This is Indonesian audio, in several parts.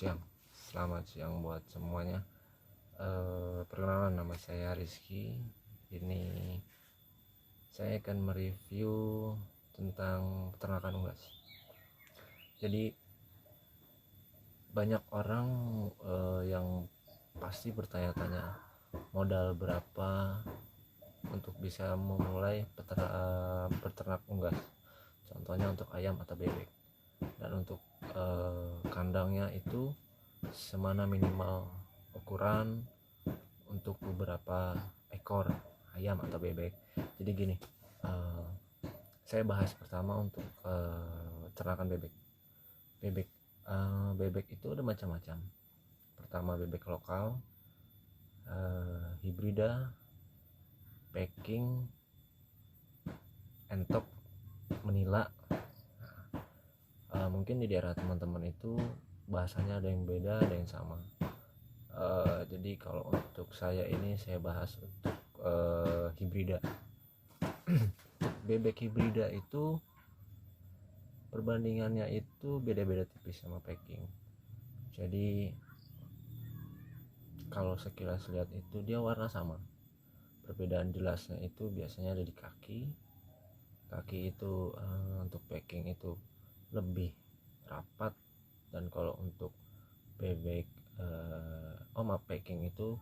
siang. Selamat siang buat semuanya. Perkenalan, nama saya Rizky. Ini saya akan mereview tentang peternakan unggas. Jadi banyak orang yang pasti bertanya-tanya modal berapa untuk bisa memulai peternak unggas. Contohnya untuk ayam atau bebek. Dan untuk kandangnya itu semana minimal ukuran untuk beberapa ekor ayam atau bebek. Jadi gini, saya bahas pertama untuk ternakan bebek. Bebek itu ada macam-macam. Pertama, bebek lokal, hibrida, packing, entok, menila. Mungkin di daerah teman-teman itu bahasanya ada yang beda, ada yang sama. Jadi kalau untuk saya ini saya bahas untuk hibrida. Bebek hibrida itu perbandingannya itu beda-beda tipis sama packing. Jadi kalau sekilas lihat itu dia warna sama. Perbedaan jelasnya itu biasanya ada di kaki. Kaki itu untuk packing itu lebih rapat, dan kalau untuk bebek packing itu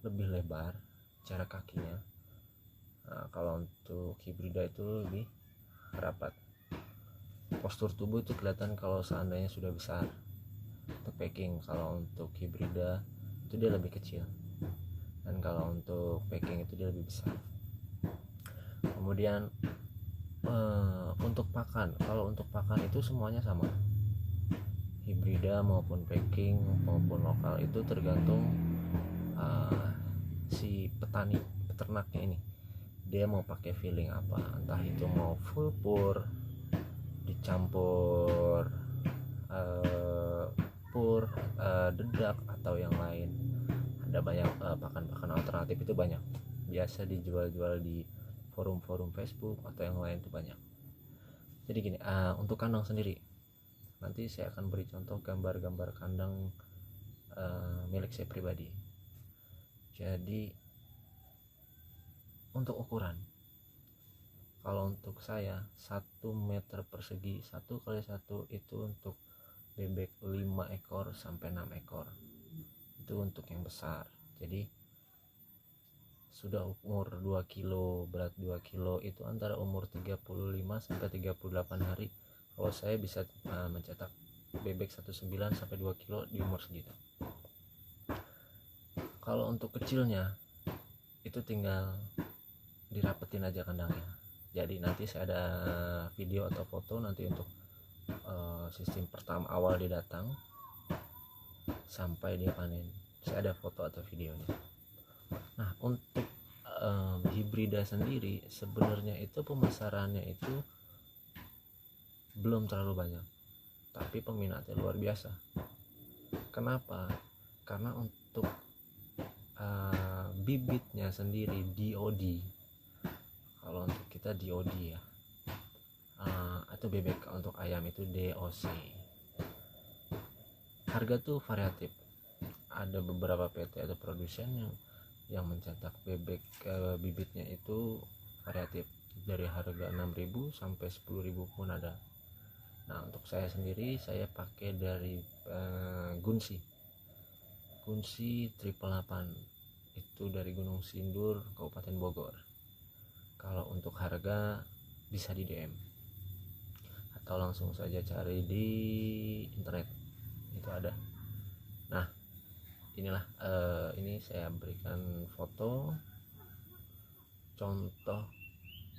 lebih lebar cara kakinya. Kalau untuk hibrida itu lebih rapat. Postur tubuh itu kelihatan kalau seandainya sudah besar untuk packing. Kalau untuk hibrida itu dia lebih kecil, dan kalau untuk packing itu dia lebih besar. Kemudian untuk pakan, kalau untuk pakan itu semuanya sama, hibrida maupun packing maupun lokal, itu tergantung si peternaknya ini dia mau pakai feeling apa, entah itu mau full pur dicampur dedak atau yang lain. Ada banyak pakan-pakan alternatif, itu banyak, biasa dijual-jual di forum-forum Facebook atau yang lain, itu banyak. Jadi gini, untuk kandang sendiri nanti saya akan beri contoh gambar-gambar kandang milik saya pribadi. Jadi untuk ukuran, kalau untuk saya 1 meter persegi 1x1 itu untuk bebek 5 ekor sampai 6 ekor, itu untuk yang besar. Jadi sudah umur 2 kilo, berat 2 kilo, itu antara umur 35 sampai 38 hari. Kalau saya bisa mencetak bebek 19 sampai 2 kilo di umur segitu. Kalau untuk kecilnya itu tinggal dirapetin aja kandangnya. Jadi nanti saya ada video atau foto nanti untuk sistem pertama awal dia datang sampai dia panen. Saya ada foto atau videonya. Nah, untuk hibrida sendiri sebenarnya itu pemasarannya itu belum terlalu banyak, tapi peminatnya luar biasa. Kenapa? Karena untuk bibitnya sendiri DOD, kalau untuk kita DOD ya, atau bebek untuk ayam itu DOC. Harga tuh variatif. Ada beberapa PT atau produsen yang mencetak bebek bibitnya itu variatif, dari harga 6.000 sampai 10.000 pun ada. Nah, untuk saya sendiri saya pakai dari Gunsi 888, itu dari Gunung Sindur, Kabupaten Bogor. Kalau untuk harga bisa di DM atau langsung saja cari di internet, itu ada. Nah, inilah ini saya berikan foto contoh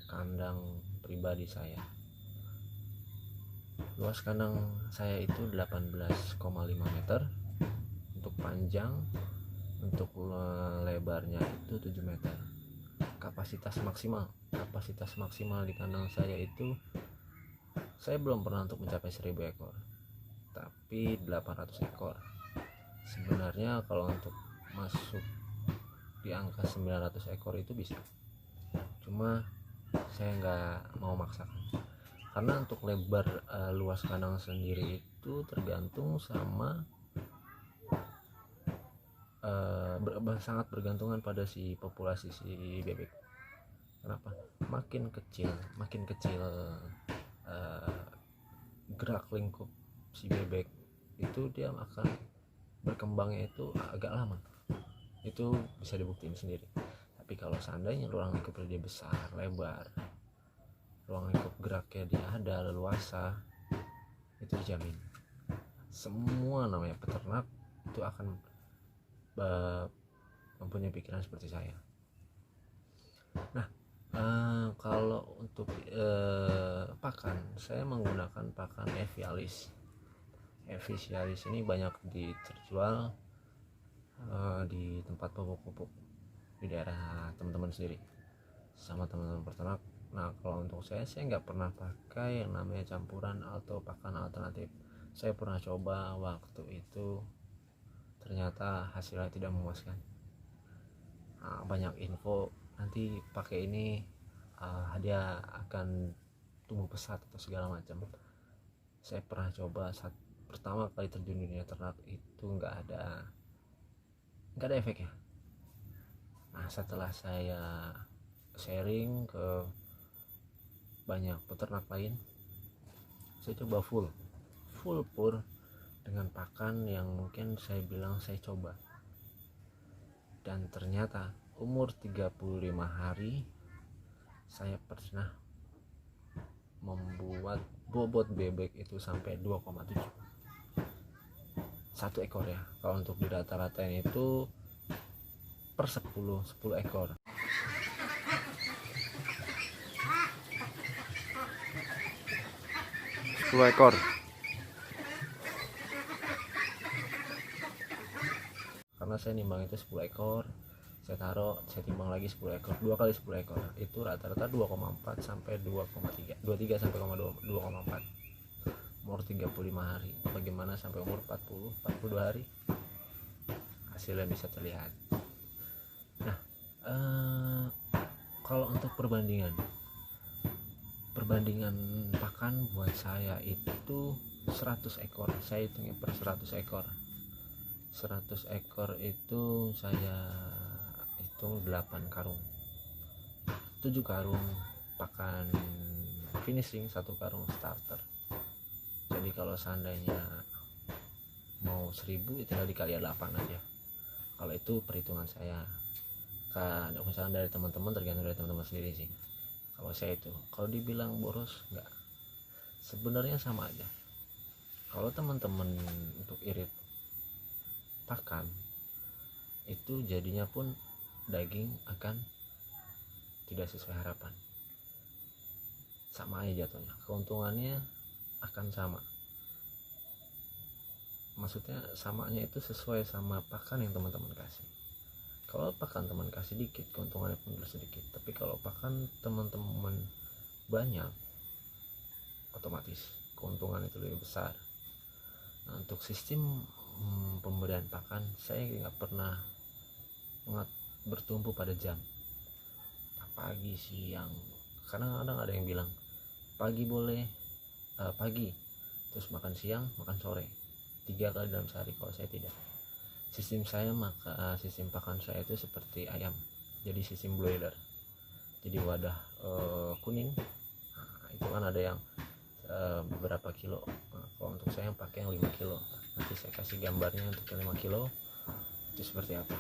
kandang pribadi saya. Luas kandang saya itu 18,5 meter untuk panjang, untuk lebarnya itu 7 meter. Kapasitas maksimal di kandang saya itu, saya belum pernah untuk mencapai 1000 ekor, tapi 800 ekor. Sebenarnya kalau untuk masuk di angka 900 ekor itu bisa, cuma saya nggak mau maksakan, karena untuk lebar luas kandang sendiri itu tergantung sama sangat bergantungan pada si populasi si bebek. Kenapa? Makin kecil gerak lingkup si bebek itu dia akan berkembangnya itu agak lama. Itu bisa dibuktiin sendiri. Tapi kalau seandainya ruang lingkupnya dia besar, lebar, ruang lingkup geraknya dia ada, leluasa, itu dijamin semua namanya peternak itu akan mempunyai pikiran seperti saya. Nah, kalau untuk pakan, saya menggunakan pakan Evialis. Evialis ini banyak terjual di tempat pupuk-pupuk di daerah teman-teman sendiri sama teman-teman peternak. Nah, kalau untuk saya nggak pernah pakai yang namanya campuran atau pakan alternatif. Saya pernah coba waktu itu, ternyata hasilnya tidak memuaskan. Nah, banyak info nanti pakai ini dia akan tumbuh pesat atau segala macam. Saya pernah coba saat pertama kali terjun dunia ternak itu nggak ada efeknya. Nah, setelah saya sharing ke banyak peternak lain, saya coba full pur dengan pakan yang mungkin saya bilang saya coba, dan ternyata umur 35 hari saya pernah membuat bobot bebek itu sampai 2,7 satu ekor ya. Kalau untuk di rata-ratain itu per 10 ekor. Karena saya nimbang itu 10 ekor, saya timbang lagi 10 ekor, 2 kali 10 ekor itu rata-rata 2,4 sampai 2,3 sampai 2,4 umur 35 hari. Bagaimana sampai umur 42 hari hasilnya bisa terlihat. Nah, kalau untuk perbandingan pakan buat saya itu 100 ekor, saya hitungnya per 100 ekor. 100 ekor itu saya hitung 8 karung, 7 karung pakan finishing, 1 karung starter. Jadi kalau seandainya mau 1000 tinggal dikali 8 aja. Kalau itu perhitungan saya. Kalau misalnya dari teman-teman, tergantung dari teman-teman sendiri sih. Kalau saya itu, kalau dibilang boros enggak, sebenarnya sama aja. Kalau teman-teman untuk irit pakan itu jadinya pun daging akan tidak sesuai harapan, sama aja jatuhnya, keuntungannya akan sama. Maksudnya samanya itu sesuai sama pakan yang teman-teman kasih. Kalau pakan teman kasih dikit, keuntungannya pun sedikit. Tapi kalau pakan teman-teman banyak, otomatis keuntungan itu lebih besar. Nah, untuk sistem pemberian pakan, saya nggak pernah bertumpu pada jam, pagi, siang. Kadang-kadang ada yang bilang pagi boleh, pagi, terus makan siang, makan sore, 3 kali dalam sehari. Kalau saya tidak. Sistem pakan saya itu seperti ayam, jadi sistem broiler. Jadi wadah kuning, nah, itu kan ada yang beberapa kilo. Nah, kalau untuk saya pakai yang 5 kilo. Nanti saya kasih gambarnya untuk yang 5 kilo itu seperti apa.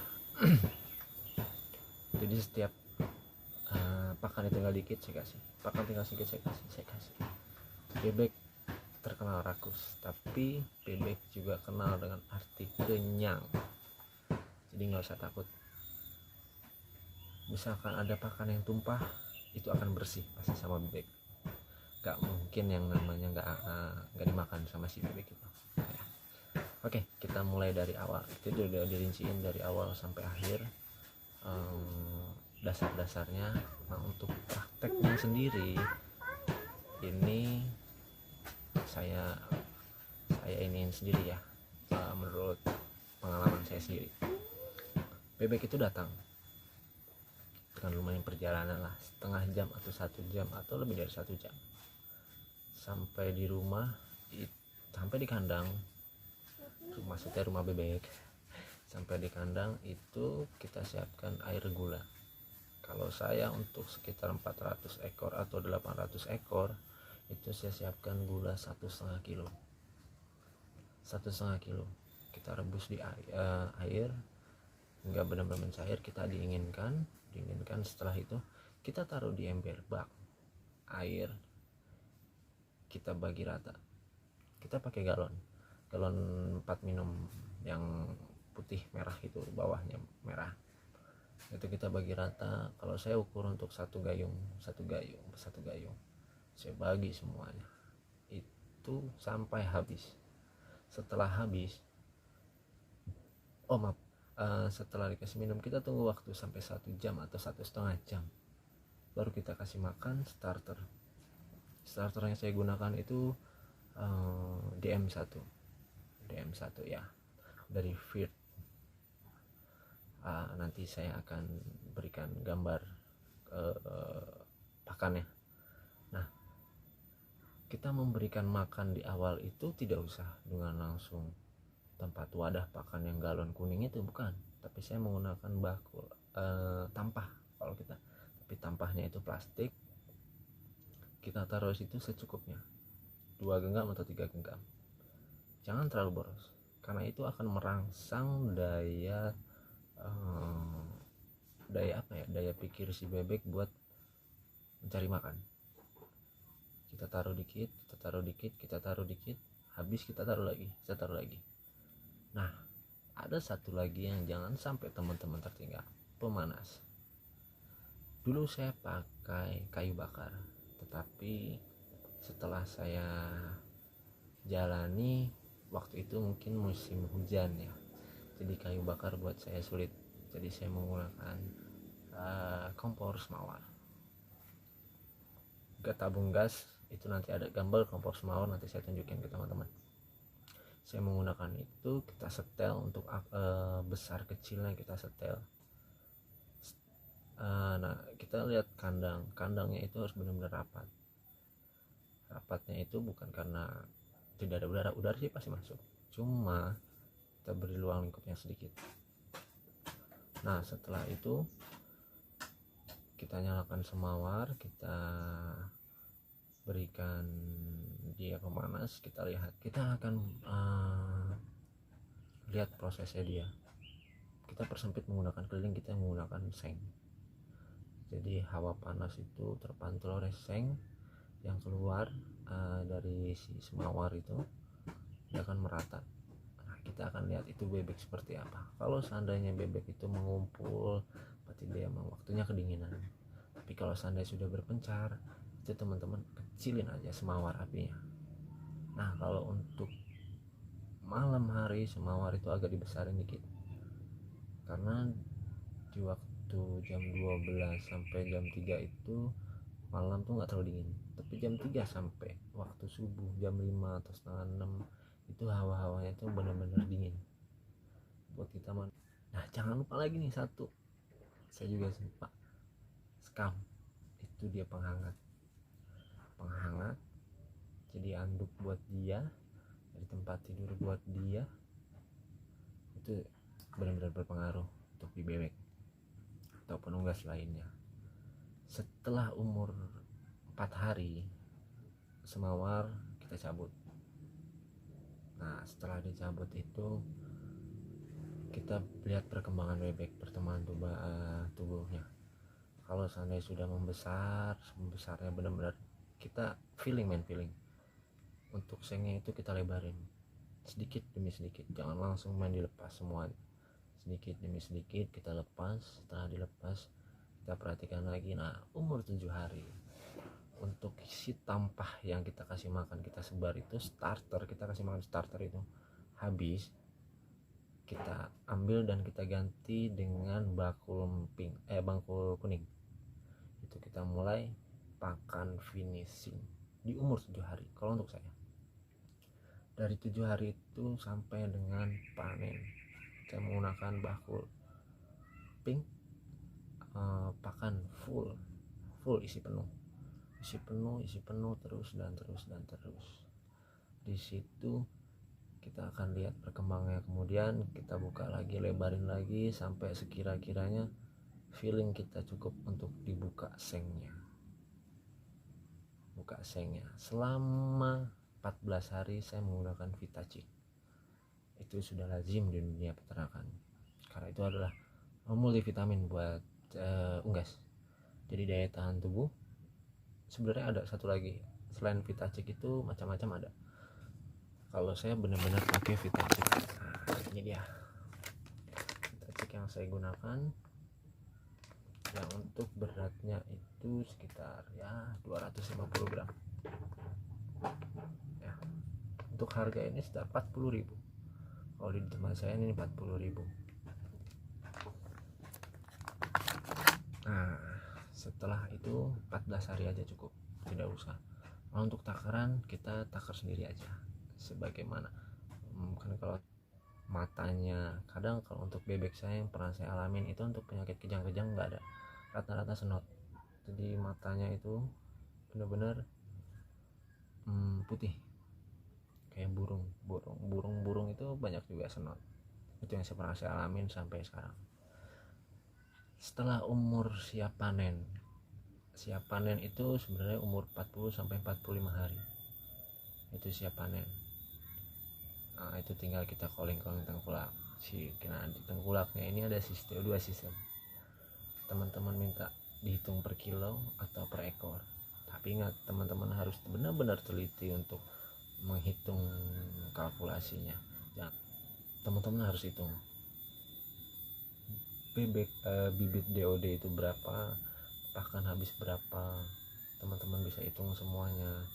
Jadi setiap pakan tinggal dikit saya kasih, pakan tinggal sedikit saya kasih. Bebek terkenal rakus, tapi bebek juga kenal dengan arti kenyang. Jadi nggak usah takut. Misalkan ada pakan yang tumpah, itu akan bersih pasti sama bebek. Gak mungkin yang namanya nggak dimakan sama si bebek itu. Oke, kita mulai dari awal. Itu udah dirinciin dari awal sampai akhir, dasar-dasarnya. Nah, untuk prakteknya sendiri ini saya iniin sendiri ya, menurut pengalaman saya sendiri. Bebek itu datang dengan lumayan perjalanan lah, setengah jam atau 1 jam atau lebih dari 1 jam sampai di rumah, sampai di kandang, maksudnya rumah bebek, Sampai di kandang itu kita siapkan air gula. Kalau saya untuk sekitar 400 ekor atau 800 ekor itu saya siapkan gula 1,5 kilo. 1,5 kilo kita rebus di air hingga benar-benar mencair. Kita dinginkan. Setelah itu kita taruh di ember bak air, kita bagi rata. Kita pakai galon 4 minum yang putih merah itu, bawahnya merah, itu kita bagi rata. Kalau saya ukur untuk satu gayung saya bagi semuanya itu sampai habis. Setelah habis, setelah dikasih minum kita tunggu waktu sampai 1 jam atau 1,5 jam, baru kita kasih makan starter yang saya gunakan itu DM1 ya, dari Feed. Nanti saya akan berikan gambar pakannya. Nah, kita memberikan makan di awal itu tidak usah dengan langsung tempat wadah pakan yang galon kuning itu, bukan, tapi saya menggunakan bakul tampah kalau kita, tapi tampahnya itu plastik. Kita taruh situ secukupnya, 2 genggam atau 3 genggam, jangan terlalu boros, karena itu akan merangsang daya pikir si bebek buat mencari makan. Kita taruh dikit, habis kita taruh lagi. Nah, ada satu lagi yang jangan sampai teman-teman tertinggal, pemanas. Dulu saya pakai kayu bakar, tetapi setelah saya jalani waktu itu mungkin musim hujan ya, jadi kayu bakar buat saya sulit. Jadi saya menggunakan kompor semawar, tabung gas. Itu nanti ada gambar kompor semawar, nanti saya tunjukin ke teman-teman. Saya menggunakan itu, kita setel untuk besar kecilnya kita setel. Nah, kita lihat kandangnya itu harus benar-benar rapat. Rapatnya itu bukan karena tidak ada udara sih pasti masuk, cuma kita beri ruang lingkupnya sedikit. Nah, setelah itu kita nyalakan semawar, kita berikan dia pemanas, kita akan lihat prosesnya dia. Kita persempit menggunakan keliling, kita menggunakan seng. Jadi hawa panas itu terpantul oleh seng yang keluar dari si semawar itu, dia akan merata. Kita akan lihat itu bebek seperti apa. Kalau seandainya bebek itu mengumpul, berarti dia memang waktunya kedinginan. Tapi kalau seandainya sudah berpencar, itu teman-teman kecilin aja semawar apinya. Nah, kalau untuk malam hari semawar itu agak dibesarin dikit, karena di waktu jam 12 sampai jam 3 itu malam tuh nggak terlalu dingin. Tapi jam 3 sampai waktu subuh jam 5 atau setengah 6 itu hawa-hawanya itu benar-benar dingin buat kita. Nah, jangan lupa lagi nih satu, saya juga lupa, skam. Itu dia penghangat, jadi anduk buat dia, dari tempat tidur buat dia, itu benar-benar berpengaruh untuk di bebek ataupun unggas lainnya. Setelah umur 4 hari semawar kita cabut. Nah, setelah dicabut itu kita lihat perkembangan bebek, perkembangan tubuhnya. Kalau seandainya sudah membesarnya benar-benar, kita feeling. Untuk sengnya itu kita lebarin sedikit demi sedikit, jangan langsung main dilepas semua. Sedikit demi sedikit kita lepas. Setelah dilepas kita perhatikan lagi. Nah, umur 7 hari untuk si tampah yang kita kasih makan, kita sebar itu starter, kita kasih makan starter itu habis, kita ambil dan kita ganti dengan bakul kuning. Itu kita mulai pakan finishing di umur 7 hari. Kalau untuk saya dari 7 hari itu sampai dengan panen, saya menggunakan bakul pink, pakan full isi penuh terus. Di situ kita akan lihat perkembangannya, kemudian kita buka lagi, lebarin lagi sampai sekira-kiranya feeling kita cukup untuk dibuka sengnya. Buka sengnya selama 14 hari saya menggunakan Vitacik. Itu sudah lazim di dunia peternakan karena itu adalah multivitamin buat unggas. Jadi daya tahan tubuh. Sebenarnya ada satu lagi selain Vitacik, itu macam-macam ada. Kalau saya benar-benar pakai Vitacik, nah ini dia Vitacik yang saya gunakan. Yang untuk beratnya itu sekitar ya 250 gram ya. Untuk harga ini sekitar 40.000. Kalau di tempat saya ini 40.000. Nah setelah itu 14 hari aja cukup, tidak usah. Nah, untuk takaran kita takar sendiri aja sebagaimana kan. Kalau matanya, kadang kalau untuk bebek saya yang pernah saya alamin itu untuk penyakit kejang-kejang nggak ada, rata-rata senot. Jadi matanya itu benar-benar putih kayak burung itu banyak juga senot. Itu yang saya pernah saya alamin sampai sekarang. Setelah umur siap panen itu sebenarnya umur 40 sampai 45 hari itu siap panen. Nah, itu tinggal kita calling tengkulak. Nah, di tengkulaknya ini ada dua sistem. Teman-teman minta dihitung per kilo atau per ekor. Tapi ingat, teman-teman harus benar-benar teliti untuk menghitung kalkulasinya. Ya, teman-teman harus hitung bibit DOD itu berapa, pakan habis berapa. Teman-teman bisa hitung semuanya.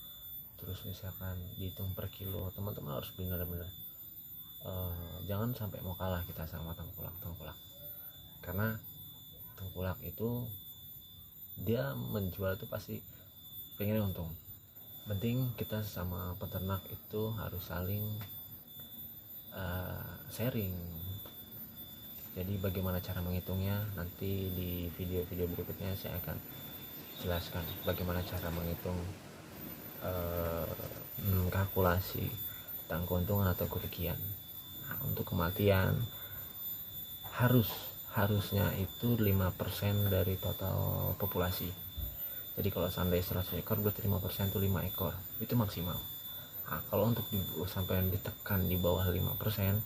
Terus misalkan dihitung per kilo, teman-teman harus benar-benar jangan sampai mau kalah kita sama tengkulak, karena tengkulak itu dia menjual itu pasti pengen untung. Penting kita sama peternak itu harus saling sharing. Jadi bagaimana cara menghitungnya, nanti di video-video berikutnya saya akan jelaskan bagaimana cara menghitung kalkulasi tentang keuntungan atau kerugian. Nah, untuk kematian harusnya itu 5% dari total populasi. Jadi kalau seandainya 100 ekor berarti 5% itu 5 ekor, itu maksimal. Nah, kalau untuk sampai ditekan di bawah 5%,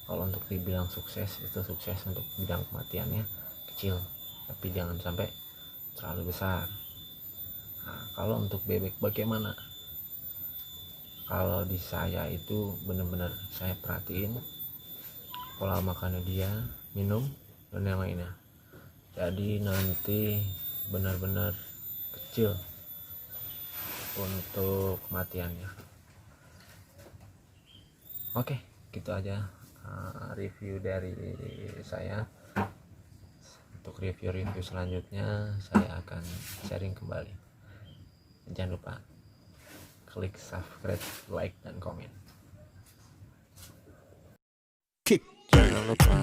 kalau untuk dibilang sukses, itu sukses. Untuk bidang kematiannya kecil, tapi jangan sampai terlalu besar. Nah, kalau untuk bebek bagaimana? Kalau di saya itu benar-benar saya perhatiin pola makannya dia, minum, dan yang lainnya. Jadi nanti benar-benar kecil untuk kematiannya. Oke, gitu aja review dari saya. Untuk review selanjutnya saya akan sharing kembali. Jangan lupa klik subscribe, like, dan komen. Jangan lupa